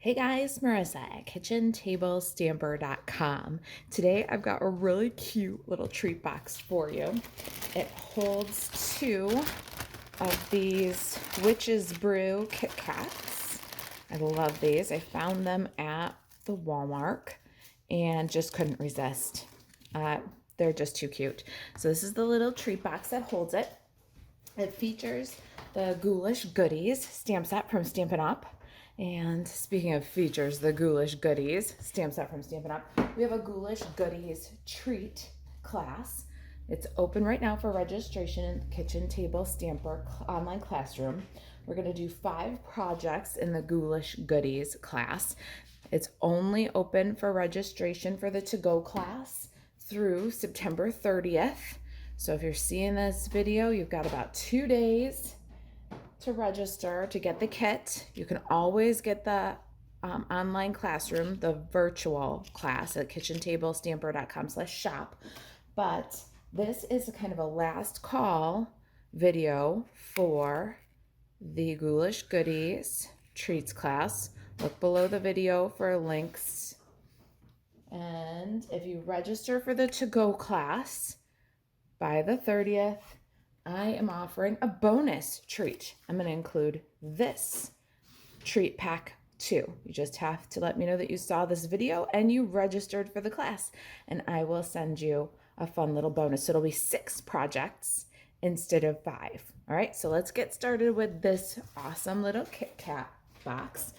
Hey guys, Marissa at kitchentablestamper.com. Today I've got a really cute little treat box for you. It holds two of these Witch's Brew Kit Kats. I love these. I found them at the Walmart and just couldn't resist. They're just too cute. So this is the little treat box that holds it. It features the Ghoulish Goodies stamp set from Stampin' Up. And speaking of features, the Ghoulish Goodies stamp set from Stampin' Up. We have a Ghoulish Goodies treat class. It's open right now for registration in the Kitchen Table Stamper online classroom. We're going to do 5 projects in the Ghoulish Goodies class. It's only open for registration for the to-go class through September 30th. So if you're seeing this video, you've got about 2 days to register to get the kit. You can always get the online classroom, the virtual class at kitchentablestamper.com/shop. But this is kind of a last call video for the Ghoulish Goodies treats class. Look below the video for links. And if you register for the to-go class by the 30th, I am offering a bonus treat. I'm going to include this treat pack too. You just have to let me know that you saw this video and you registered for the class, and I will send you a fun little bonus. So it'll be 6 projects instead of 5. All right, so let's get started with this awesome little Kit Kat box.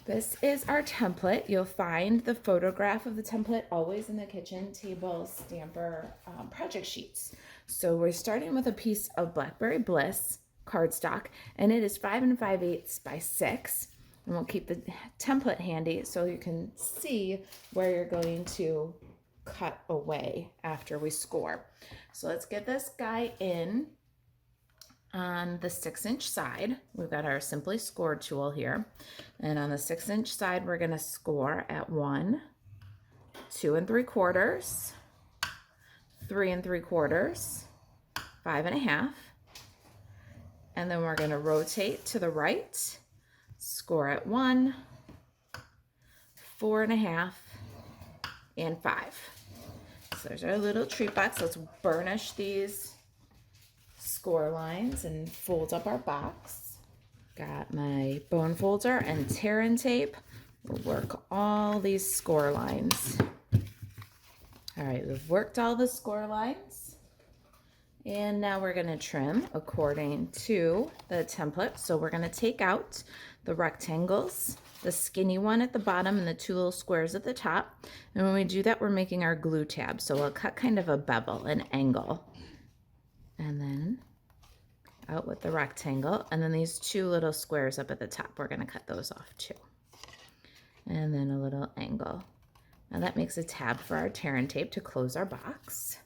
This is our template. You'll find the photograph of the template always in the Kitchen Table Stamper project sheets. So we're starting with a piece of Blackberry Bliss cardstock, and it is 5 5/8 by 6. And we'll keep the template handy so you can see where you're going to cut away after we score. So let's get this guy in on the 6-inch side. We've got our Simply Score tool here. And on the 6-inch side, we're going to score at 1, 2 3/4, 3 3/4, 5 1/2. And then we're going to rotate to the right, score at 1, 4 1/2, and 5. So there's our little treat box. Let's burnish these score lines and fold up our box. Got my bone folder and tear and tape. We'll work all these score lines. All right, we've worked all the score lines. And now we're going to trim according to the template. So we're going to take out the rectangles, the skinny one at the bottom and the 2 little squares at the top. And when we do that, we're making our glue tab. So we'll cut kind of a bevel, an angle. And then out with the rectangle. And then these 2 little squares up at the top, we're going to cut those off too. And then a little angle. Now that makes a tab for our tear and tape to close our box.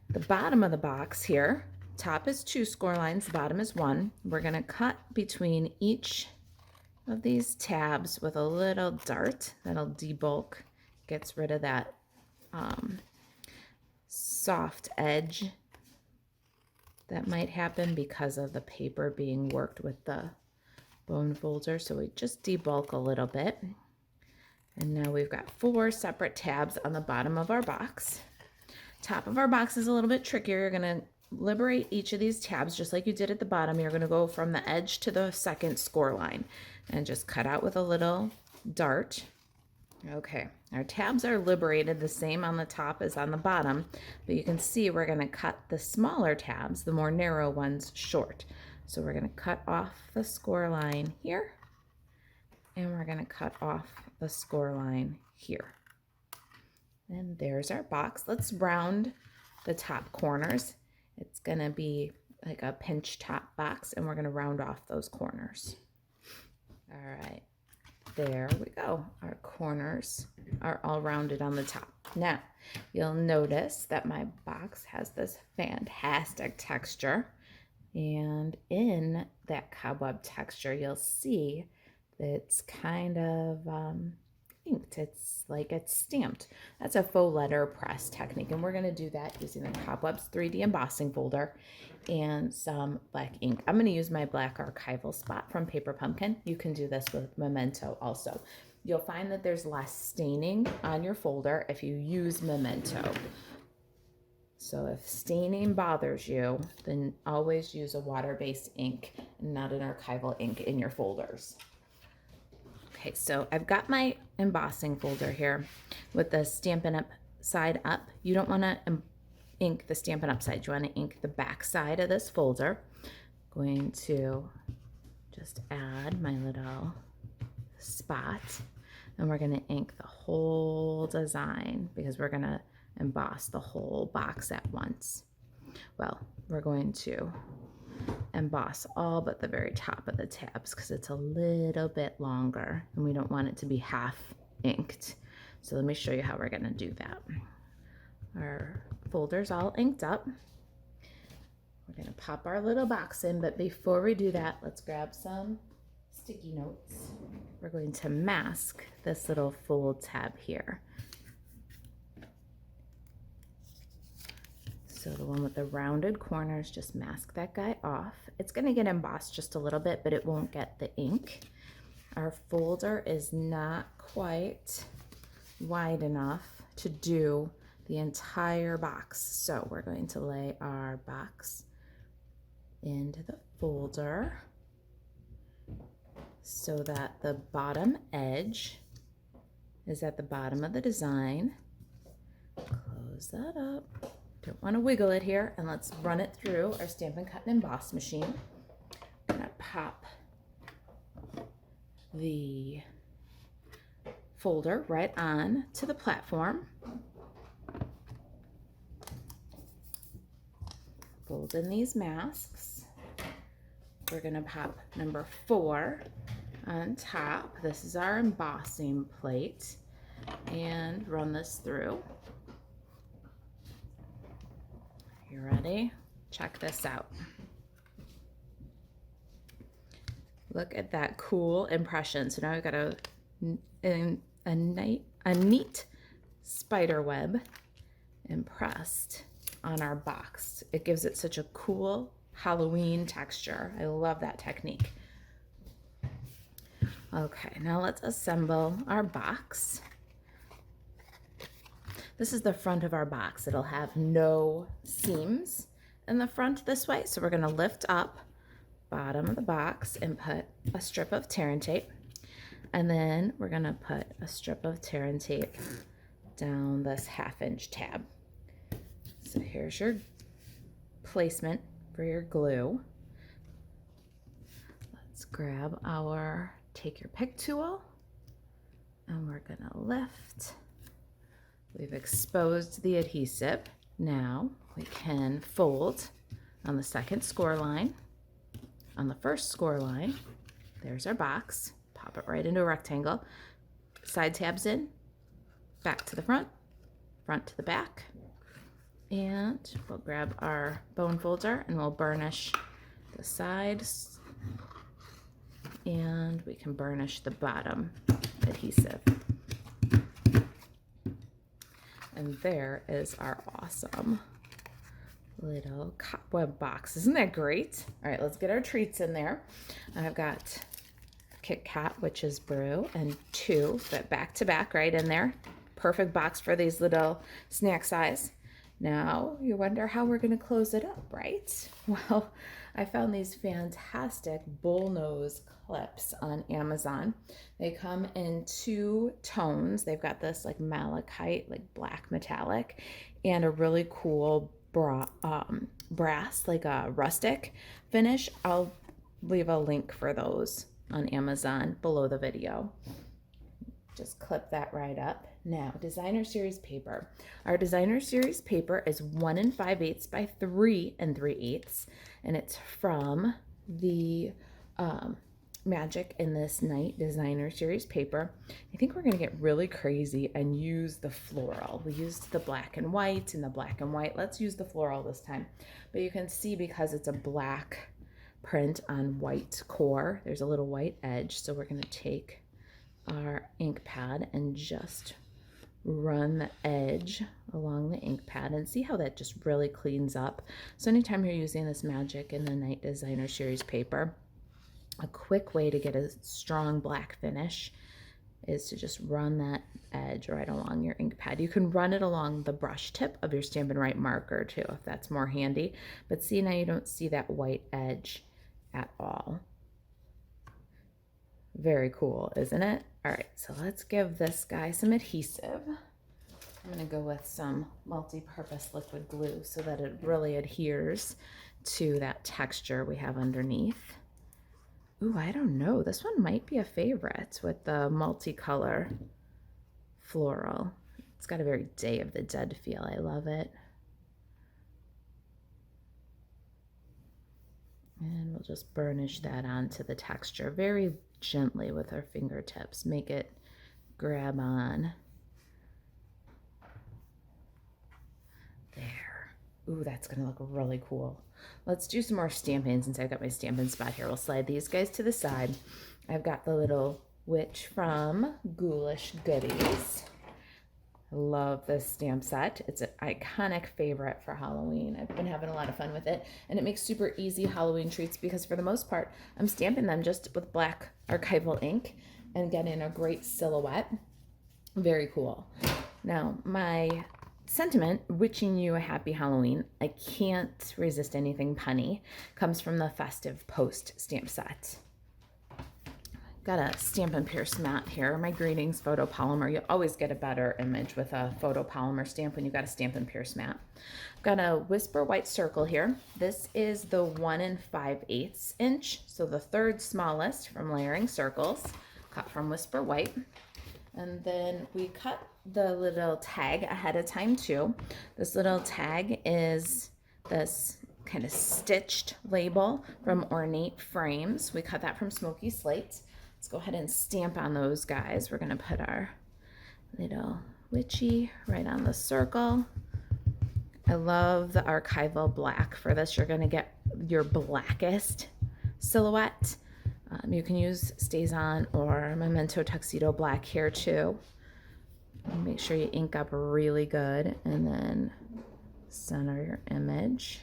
The bottom of the box here, top is 2 score lines, bottom is 1. We're going to cut between each of these tabs with a little dart that'll debulk, gets rid of that soft edge that might happen because of the paper being worked with the bone folder. So we just debulk a little bit. And now we've got 4 separate tabs on the bottom of our box. Top of our box is a little bit trickier. You're going to liberate each of these tabs just like you did at the bottom. You're going to go from the edge to the second score line and just cut out with a little dart. Okay, our tabs are liberated the same on the top as on the bottom, but you can see we're going to cut the smaller tabs, the more narrow ones, short. So we're going to cut off the score line here, and we're going to cut off the score line here. And there's our box. Let's round the top corners. It's going to be like a pinch top box, and we're going to round off those corners. All right. There we go. Our corners are all rounded on the top. Now, you'll notice that my box has this fantastic texture. And in that cobweb texture, you'll see that it's kind of inked. It's like it's stamped. That's a faux letter press technique, and we're going to do that using the Cobwebs 3D embossing folder and some black ink. I'm going to use my black archival spot from Paper Pumpkin. You can do this with Memento also. You'll find that there's less staining on your folder if you use Memento. So if staining bothers you, then always use a water-based ink and not an archival ink in your folders. Okay, so I've got my embossing folder here with the Stampin' Up side up. You don't want to ink the Stampin' Up side. You want to ink the back side of this folder. Going to just add my little spot, and we're going to ink the whole design because we're going to emboss the whole box at once. Well, we're going to emboss all but the very top of the tabs because it's a little bit longer and we don't want it to be half inked. So let me show you how we're going to do that. Our folder's all inked up. We're going to pop our little box in, but before we do that, let's grab some sticky notes. We're going to mask this little fold tab here. So the one with the rounded corners, just mask that guy off. It's going to get embossed just a little bit, but it won't get the ink. Our folder is not quite wide enough to do the entire box. So we're going to lay our box into the folder so that the bottom edge is at the bottom of the design. Close that up. Don't want to wiggle it here, and let's run it through our Stampin' Cut and Emboss machine. I'm going to pop the folder right on to the platform. Fold in these masks. We're going to pop number 4 on top. This is our embossing plate, and run this through. You ready? Check this out. Look at that cool impression. So now we've got a neat spider web impressed on our box. It gives it such a cool Halloween texture. I love that technique. Okay, now let's assemble our box. This is the front of our box. It'll have no seams in the front this way. So we're going to lift up bottom of the box and put a strip of tear and tape. And then we're going to put a strip of tear and tape down this 1/2-inch tab. So here's your placement for your glue. Let's grab our take your pick tool, and we're going to lift. We've exposed the adhesive. Now we can fold on the second score line. On the first score line, there's our box. Pop it right into a rectangle. Side tabs in, back to the front, front to the back. And we'll grab our bone folder and we'll burnish the sides. And we can burnish the bottom adhesive. And there is our awesome little cobweb box. Isn't that great? All right, let's get our treats in there. I've got Kit Kat Witch's Brew and 2 fit back to back right in there. Perfect box for these little snack size. Now you wonder how we're going to close it up, right? Well, I found these fantastic bullnose clips on Amazon. They come in 2 tones. They've got this like malachite, like black metallic, and a really cool brass, like a rustic finish. I'll leave a link for those on Amazon below the video. Just clip that right up. Now, designer series paper. Our designer series paper is 1 5/8 by 3 3/8, and it's from the Magic in This Night designer series paper. I think we're going to get really crazy and use the floral. We used the black and white and the black and white. Let's use the floral this time. But you can see because it's a black print on white core, there's a little white edge. So we're going to take our ink pad and just run the edge along the ink pad and see how that just really cleans up. So anytime you're using this magic in the Night Designer Series paper, a quick way to get a strong black finish is to just run that edge right along your ink pad. You can run it along the brush tip of your Stampin' Right marker too, if that's more handy. But see, now you don't see that white edge at all. Very cool, isn't it? All right, so let's give this guy some adhesive. I'm gonna go with some multi-purpose liquid glue so that it really adheres to that texture we have underneath. Ooh, I don't know. This one might be a favorite with the multicolor floral. It's got a very Day of the Dead feel. I love it. And we'll just burnish that onto the texture very gently with our fingertips. Make it grab on. There. Ooh, that's gonna look really cool. Let's do some more stamping since I've got my stamping spot here. We'll slide these guys to the side. I've got the little witch from Ghoulish Goodies. I love this stamp set. It's an iconic favorite for Halloween. I've been having a lot of fun with it, and it makes super easy Halloween treats because for the most part, I'm stamping them just with black archival ink and getting a great silhouette. Very cool. Now, my sentiment, wishing you a happy Halloween, I can't resist anything punny, comes from the Festive Post stamp set. Got a Stampin' Pierce mat here, my greetings photopolymer. You always get a better image with a photopolymer stamp when you've got a Stampin' Pierce mat. I've got a Whisper White circle here. This is the 1 5/8 inch, so the third smallest from Layering Circles, cut from Whisper White. And then we cut the little tag ahead of time too. This little tag is this kind of stitched label from Ornate Frames. We cut that from Smoky Slate. Let's go ahead and stamp on those guys. We're gonna put our little witchy right on the circle. I love the archival black. For this, you're gonna get your blackest silhouette. You can use Stays On or Memento Tuxedo Black here too. Make sure you ink up really good and then center your image.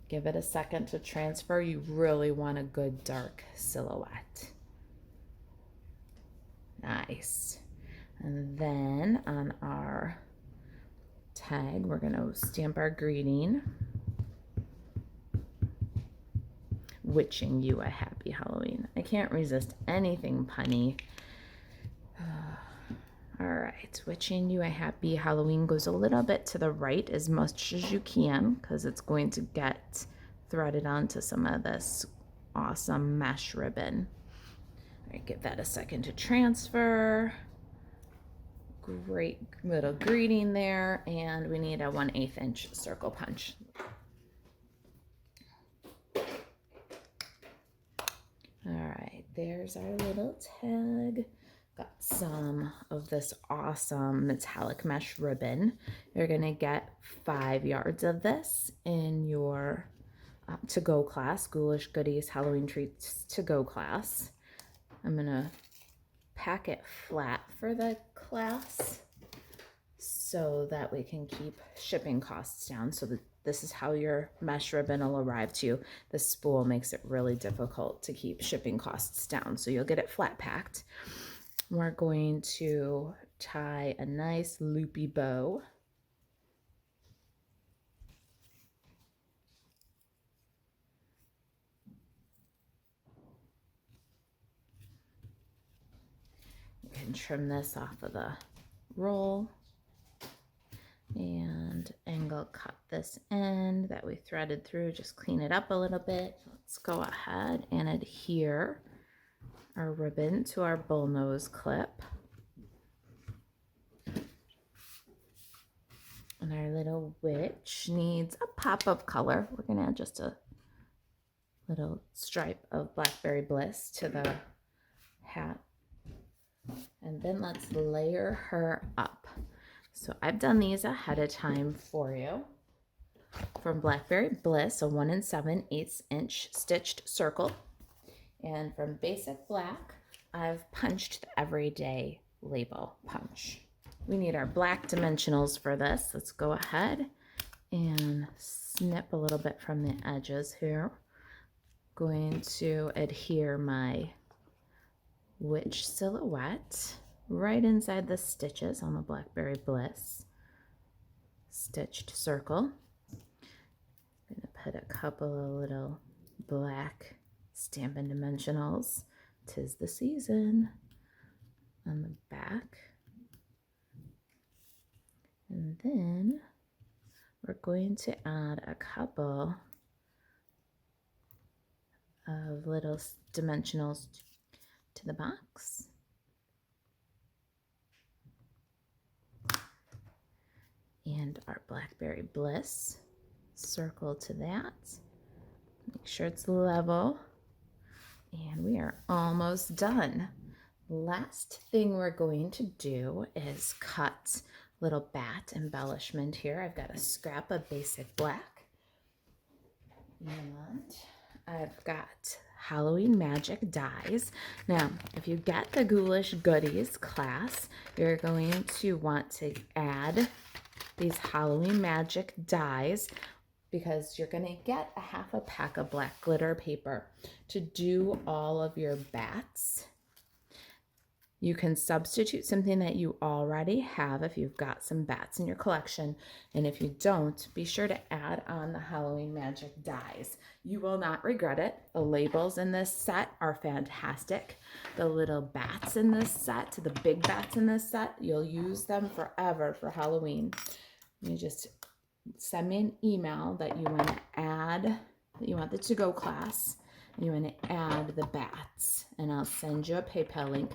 Give it a second to transfer. You really want a good dark silhouette. Nice. And then on our tag, we're gonna stamp our greeting. Wishing you a happy Halloween. I can't resist anything punny. All right, wishing you a happy Halloween goes a little bit to the right as much as you can because it's going to get threaded onto some of this awesome mesh ribbon. All right, give that a second to transfer. Great little greeting there, and we need a 1/8 inch circle punch. All right, there's our little tag. Got some of this awesome metallic mesh ribbon. You're gonna get 5 yards of this in your to-go class, Ghoulish Goodies Halloween Treats to-go class. I'm gonna pack it flat for the class so that we can keep shipping costs down. So that this is how your mesh ribbon will arrive to you. The spool makes it really difficult to keep shipping costs down. So you'll get it flat packed. We're going to tie a nice loopy bow. You can trim this off of the roll and angle cut this end that we threaded through. Just clean it up a little bit. Let's go ahead and adhere our ribbon to our bullnose clip. And our little witch needs a pop of color. We're gonna add just a little stripe of Blackberry Bliss to the hat. And then let's layer her up. So I've done these ahead of time for you. From Blackberry Bliss, a 1 7/8 inch stitched circle. And from Basic Black, I've punched the everyday label punch. We need our black dimensionals for this. Let's go ahead and snip a little bit from the edges here. Going to adhere my witch silhouette right inside the stitches on the Blackberry Bliss stitched circle. I'm gonna put a couple of little black Stampin' Dimensionals, 'tis the season, on the back. And then we're going to add a couple of little dimensionals to the box. And our Blackberry Bliss, circle to that. Make sure it's level. And we are almost done. Last thing we're going to do is cut little bat embellishment here. I've got a scrap of basic black. And I've got Halloween Magic dies. Now, if you get the Ghoulish Goodies class, you're going to want to add these Halloween Magic dies because you're going to get a half a pack of black glitter paper to do all of your bats. You can substitute something that you already have if you've got some bats in your collection. And if you don't, be sure to add on the Halloween Magic dies. You will not regret it. The labels in this set are fantastic. The little bats in this set, the big bats in this set, you'll use them forever for Halloween. You just send me an email that you want to add, that you want the to-go class, and you want to add the bats, and I'll send you a PayPal link.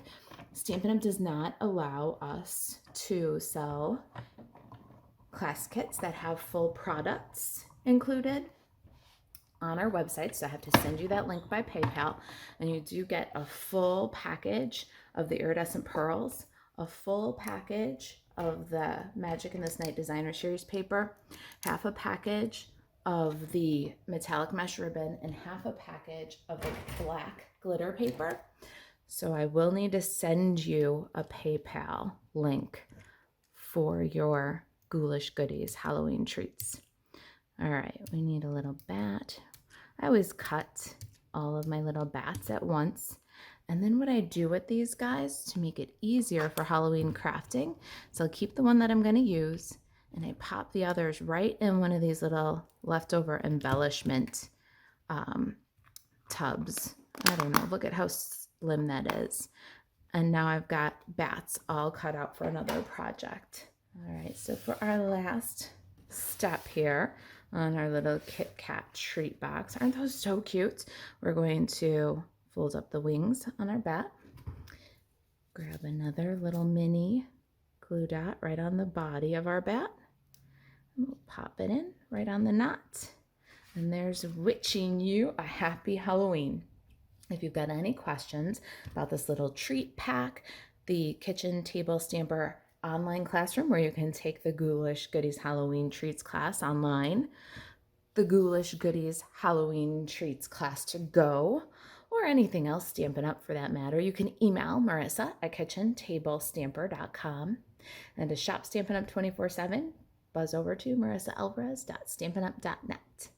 Stampin' Up! Does not allow us to sell class kits that have full products included on our website, so I have to send you that link by PayPal, and you do get a full package of the iridescent pearls, a full package of the Magic in This Night Designer Series paper, half a package of the metallic mesh ribbon, and half a package of the black glitter paper. So I will need to send you a PayPal link for your Ghoulish Goodies Halloween treats. All right, we need a little bat. I always cut all of my little bats at once. And then what I do with these guys to make it easier for Halloween crafting, so I'll keep the one that I'm going to use, and I pop the others right in one of these little leftover embellishment tubs. I don't know, look at how slim that is. And now I've got bats all cut out for another project. All right, so for our last step here on our little Kit Kat treat box, aren't those so cute? We're going to fold up the wings on our bat, grab another little mini glue dot right on the body of our bat, and we'll pop it in right on the knot. And there's wishing you a happy Halloween. If you've got any questions about this little treat pack, the kitchen table stamper online classroom where you can take the Ghoulish Goodies Halloween Treats class online, the Ghoulish Goodies Halloween Treats class to go, or anything else Stampin' Up! For that matter, you can email Marisa at kitchentablestamper.com, and to shop Stampin' Up! 24/7, buzz over to marisaalvarez.stampinup.net.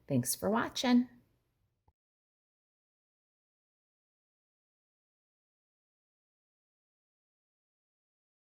Thanks for watching.